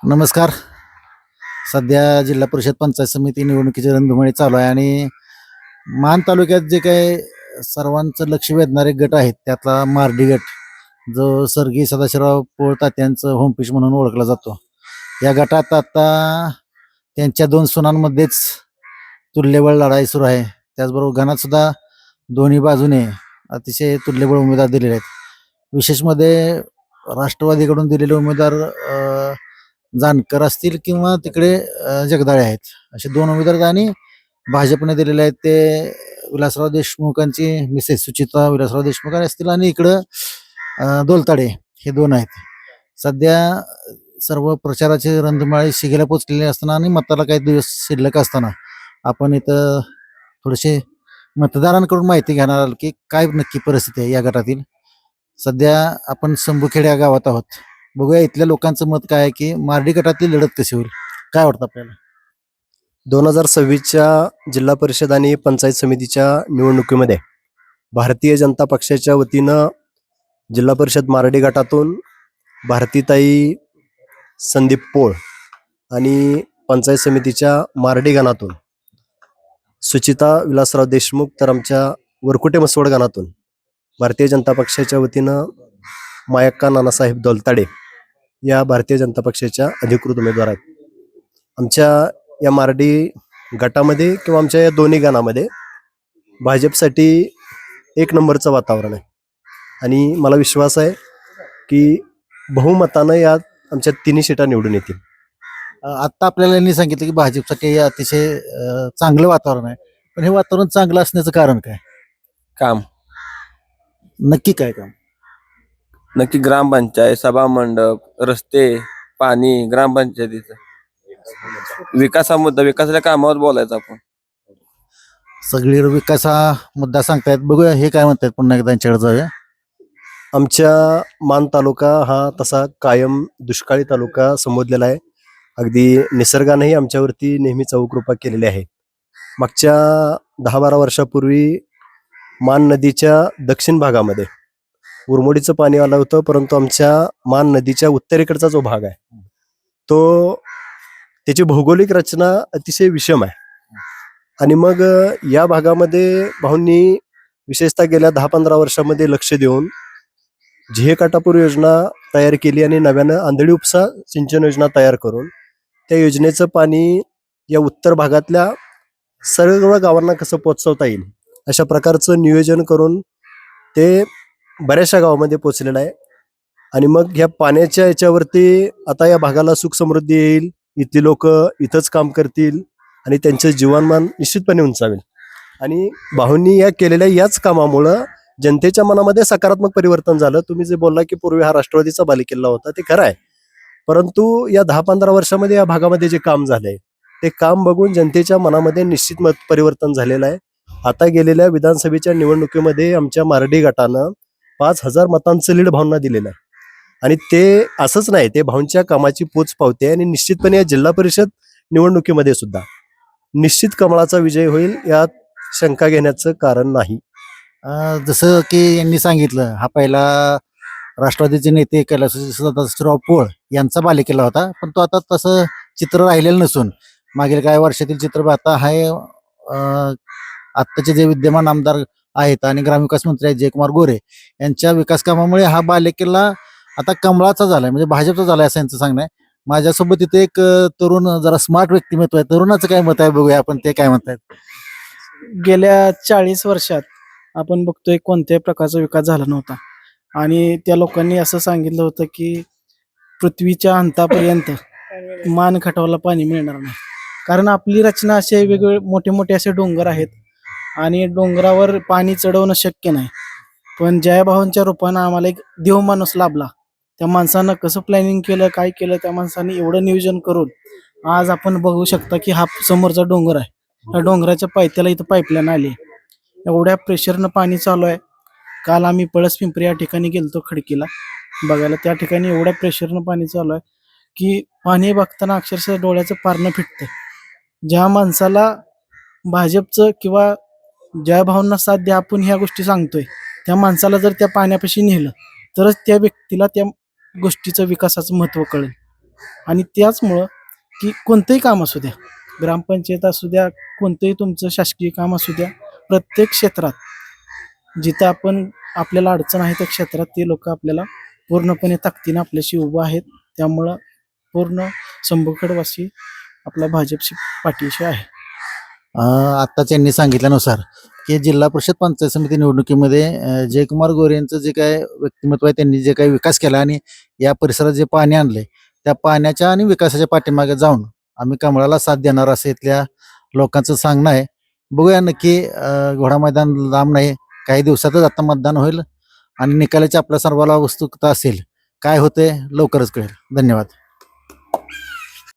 नमस्कार. सध्या जिल्हा परिषद पंचायत समिती निवडणुकीची रणधुमाळी चालू आहे आणि मान तालुक्यात जे काही सर्वांचं लक्ष वेधणारे गट आहेत त्यातला मार्डी गट, जो स्वर्गीय सदाशिवराव पोळ तात्यांचं होमपिच म्हणून ओळखला जातो. या गटात आता त्यांच्या दोन सुनांमध्येच तुल्यबळ लढाई सुरू आहे. त्याचबरोबर गणात सुद्धा दोन्ही बाजूने अतिशय तुल्यबळ उमेदवार दिलेले आहेत. विशेष मध्ये राष्ट्रवादीकडून दिलेले उमेदवार जानकर असतील किंवा तिकडे जगदाळे आहेत, असे दोन उमेदवार आहेत. आणि भाजपने दिलेले आहेत ते विलासराव देशमुखांची मिसेस सुचिता विलासराव देशमुख असतील आणि इकडं दोलताडे हे दोन आहेत. सध्या सर्व प्रचाराचे रणधुमाळी शिगेला पोचलेले असताना आणि मताला काही दिवस शिल्लक असताना आपण इथं थोडेसे मतदारांकडून माहिती घेणार आहोत की काय नक्की परिस्थिती आहे या गटातील. सध्या आपण संभुखेड या गावात आहोत. बघूया इथल्या लोकांचं मत काय आहे की मार्डी गटातली लढत कशी होईल, काय वाटतं आपल्याला. 2026च्या जिल्हा परिषद आणि पंचायत समितीच्या निवडणुकीमध्ये भारतीय जनता पक्षाच्या वतीनं जिल्हा परिषद मार्डी गटातून भारतीताई संदीप पोळ आणि पंचायत समितीच्या मार्डी गणातून सुचिता विलासराव देशमुख, तर आमच्या वरकुटे मसवड गणातून भारतीय जनता पक्षाच्या वतीनं मायक्का नानासाहेब दोलताडे या भारतीय जनता पक्षाच्या अधिकृत उमेदवार आहेत. आमच्या या मार्डी गटामध्ये किंवा आमच्या या दोन्ही गणामध्ये भाजपसाठी एक नंबरचं वातावरण आहे आणि मला विश्वास आहे की बहुमतानं या आमच्या तिन्ही सीटा निवडून येतील. आत्ता आपल्याला यांनी सांगितलं की भाजपसाठी हे अतिशय चांगलं वातावरण आहे, पण हे वातावरण चांगलं असण्याचं कारण काय, काम नक्की काय काम. नक्की ग्रामपंचायत, सभा मंडप, रस्ते, पाणी, ग्रामपंचायतीचं विकासाच्या कामावर बोलायचं आपण. सगळी विकास हा मुद्दा सांगतायत. बघूया हे काय म्हणतायत, पुन्हा एकदा यांच्याकडे जाऊया. आमच्या मान तालुका हा तसा कायम दुष्काळी तालुका संबोधलेला आहे. अगदी निसर्गानेही आमच्यावरती नेहमी चौकृपा केलेली आहे. मागच्या 10-12 वर्षापूर्वी मान नदीच्या दक्षिण भागामध्ये उरमोडीचं पाणी आलं होतं, परंतु आमच्या मान नदीच्या उत्तरेकडचा जो भाग आहे तो त्याची भौगोलिक रचना अतिशय विषम आहे. आणि मग या भागामध्ये भाऊंनी विशेषतः गेल्या 10-15 वर्षामध्ये लक्ष देऊन झिहे काटापूर योजना तयार केली आणि नव्यानं आंधळी उपसा सिंचन योजना तयार करून त्या योजनेचं पाणी या उत्तर भागातल्या सर्व गावांना कसं पोचवता येईल अशा प्रकारचं नियोजन करून ते बऱ्याचशा गावामध्ये पोचलेलं आहे. आणि मग ह्या पाण्याच्या याच्यावरती आता या भागाला सुख समृद्धी येईल, इथली लोक इथंच काम करतील आणि त्यांचं जीवनमान निश्चितपणे उंचावेल. आणि भाऊंनी या केलेल्या याच कामामुळं जनतेच्या मनामध्ये सकारात्मक परिवर्तन झालं. तुम्ही जे बोलला की पूर्वी हा राष्ट्रवादीचा बालेकिल्ला होता, ते खरं आहे, परंतु या 10-15 वर्षामध्ये या भागामध्ये जे काम झालंय ते काम बघून जनतेच्या मनामध्ये निश्चित मत परिवर्तन झालेलं आहे. आता गेलेल्या विधानसभेच्या निवडणुकीमध्ये आमच्या मार्डी गटानं 5,000 मतांचं लीड भाऊंना दिलेलं आहे. आणि ते असंच नाही, ते भाऊंच्या कामाची पोच पावते आणि निश्चितपणे या जिल्हा परिषद निवडणुकीमध्ये सुद्धा निश्चित कमळाचा विजय होईल, यात शंका घेण्याचं कारण नाही. जसं की यांनी सांगितलं, हा पहिला राष्ट्रवादीचे नेते कैलास सदाशिवराव पोळ यांचा बालेकिल्ला होता, पण तो आता तसं चित्र राहिलेलं नसून मागील काही वर्षातील चित्र आता आहे. आत्ताचे जे विद्यमान आमदार आहेत आणि ग्रामविकास मंत्री आहेत जयकुमार गोरे यांच्या विकास कामामुळे हा बालेकिल्ला आता कमळाचा झालाय, म्हणजे भाजपचा झालाय असं यांचं सांगणं आहे. माझ्यासोबत इथे एक तरुण जरा स्मार्ट व्यक्तिमत्व आहे, तरुणाचं काय मत आहे बघूया आपण, ते काय म्हणतात. गेल्या 40 वर्षात आपण बघतोय कोणत्याही प्रकारचा विकास झाला नव्हता आणि त्या लोकांनी असं सांगितलं होतं की पृथ्वीच्या अंतापर्यंत मान खटावला पाणी मिळणार नाही. कारण आपली रचना असे वेगवेगळे मोठे मोठे असे डोंगर आहेत आणि डोंगरावर पाणी चढवणं शक्य नाही. पण जयभावांच्या रूपानं आम्हाला एक देव माणूस लाभला. त्या माणसानं कसं प्लॅनिंग केलं, काय केलं, त्या माणसाने एवढं नियोजन करून आज आपण बघू शकता की हा समोरचा डोंगर आहे, त्या डोंगराच्या पायथ्याला इथं पाईपलाईन आली. एवढ्या प्रेशरनं पाणी चालू आहे. काल आम्ही पळस पिंपरी या ठिकाणी गेलतो खडकीला बघायला, त्या ठिकाणी एवढ्या प्रेशरनं पाणी चालू आहे की पाणी बघताना अक्षरशः डोळ्याचं पारणं फिटतं. ज्या माणसाला भाजपचं किंवा ज्या भावना साथ द्या आपण ह्या गोष्टी सांगतोय, त्या माणसाला जर त्या पाण्यापाशी नेलं तरच त्या व्यक्तीला त्या गोष्टीचं विकासाचं महत्त्व कळेल. आणि त्याचमुळं की कोणतंही काम असू द्या, ग्रामपंचायत असू द्या, कोणतंही तुमचं शासकीय काम असू द्या, प्रत्येक क्षेत्रात जिथं आपल्याला अडचण आहे त्या क्षेत्रात ते लोक आपल्याला पूर्णपणे ताकदीनं आपल्याशी उभं आहेत. त्यामुळं पूर्ण संभूकडवासी आपला भाजपशी पाठीशी आहे. आता त्यांनी सांगितल्यानुसार की जिल्हा परिषद पंचायत समिती निवडणुकीमध्ये जयकुमार गोरे यांचं जे काय व्यक्तिमत्व आहे, त्यांनी जे काही विकास केला आणि या परिसरात जे पाणी आणले, त्या पाण्याच्या आणि विकासाच्या पाठीमागे जाऊन आम्ही कमळाला साथ देणार असं इथल्या लोकांचं सांगणं आहे. बघूया नक्की, घोडा मैदान लांब नाही, काही दिवसातच आता मतदान होईल आणि निकालाची आपल्या सर्वाला उत्सुकता असेल. काय होते लवकरच कळेल. धन्यवाद.